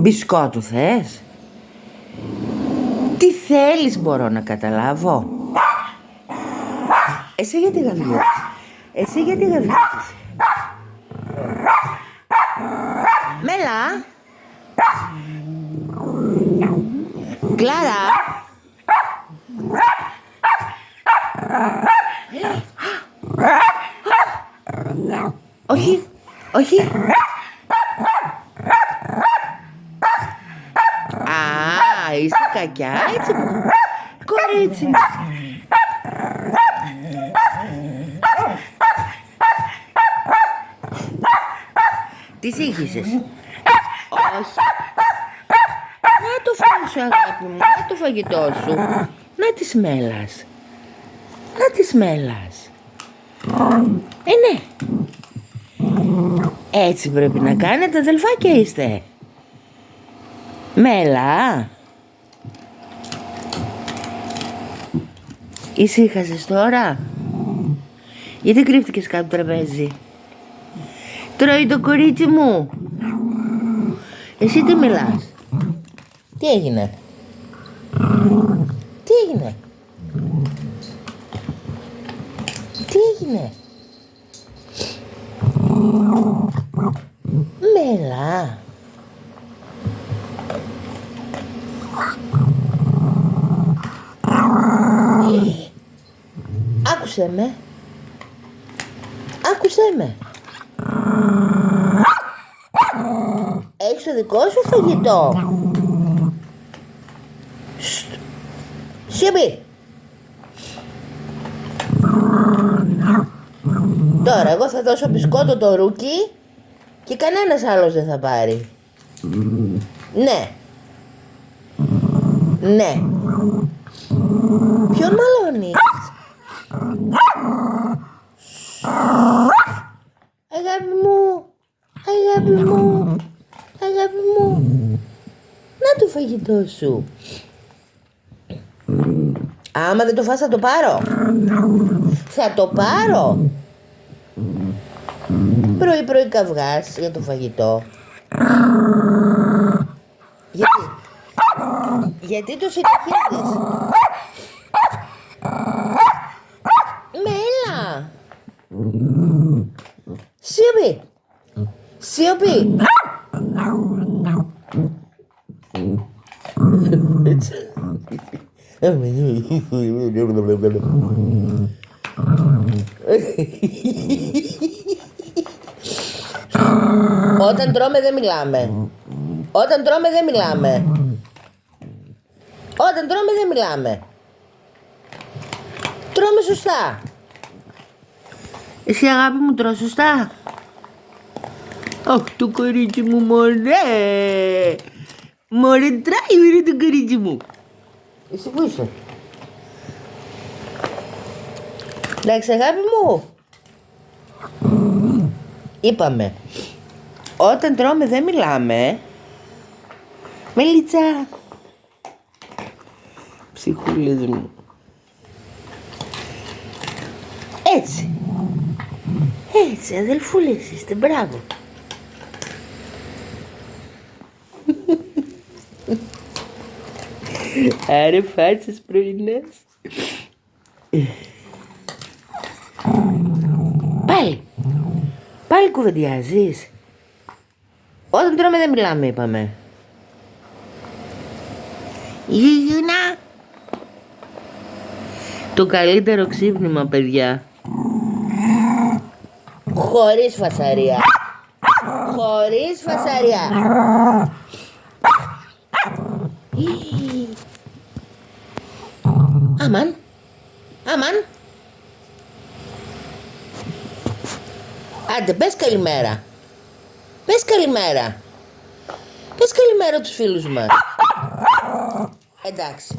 Μπισκότου θες? Τι θέλεις μπορώ να καταλάβω. Εσύ γιατί γαβγίζεις? Εσύ γιατί γαβγίζεις? Μέλα! Κλάρα! Όχι, όχι. Α, είσαι κακιά, έτσι μου. Κορίτσι μου. Τι σύγχυσες? Όχι. Να το φάγει σου, αγάπη μου, να το φαγητό σου. Να τη μέλας. Να τη μέλας. Ναι. Έτσι πρέπει να κάνετε, αδελφάκια είστε. Μέλα. Ησύχασες τώρα? Γιατί κρύφτηκες κάτω το τραπέζι? Τρώει το κορίτσι μου. Εσύ τι μιλάς? Τι έγινε? Τι έγινε? Τι έγινε? Μέλα. Άκουσέ με. Άκουσέ με. Έχεις το δικό σου φαγητό. Σιωπή. Τώρα εγώ θα δώσω μπισκότο το ρούκι και κανένας άλλος δεν θα πάρει. Ναι. Ναι. Ποιον μαλώνεις? Αγάπη μου. Αγάπη μου. Αγάπη μου. Να το φαγητό σου. Άμα δεν το φας θα το πάρω. Θα το πάρω. Πρωί καυγάς για το φαγητό. Γιατί το συνεχίζεις? Μέλα. Σιωπή. Σιωπή. Όταν τρώμε δεν μιλάμε. Όταν τρώμε δεν μιλάμε. Όταν τρώμε δεν μιλάμε. Τρώμε σωστά. Εσύ αγάπη μου τρως σωστά? Αχ το κορίτσι μου μωρέ. Μωρέ τράει μωρέ το κορίτσι μου. Εσύ πού είσαι? Εντάξει αγάπη μου. Είπαμε. Όταν τρώμε δεν μιλάμε. Μελίτσα. Ψυχούλες μου. Έτσι. Έτσι αδελφούλες είστε, μπράβο. Άρε φάτσες πρωινές. Πάλι κουβεντιάζεις? Όταν τρώμε δεν μιλάμε είπαμε. Γιουγιουνά. Το καλύτερο ξύπνημα παιδιά. Χωρίς φασαρία. Χωρίς φασαρία. Αμάν. Αμάν. Άντε πες καλημέρα. Πες καλημέρα. Πες καλημέρα τους φίλους μας. Εντάξει.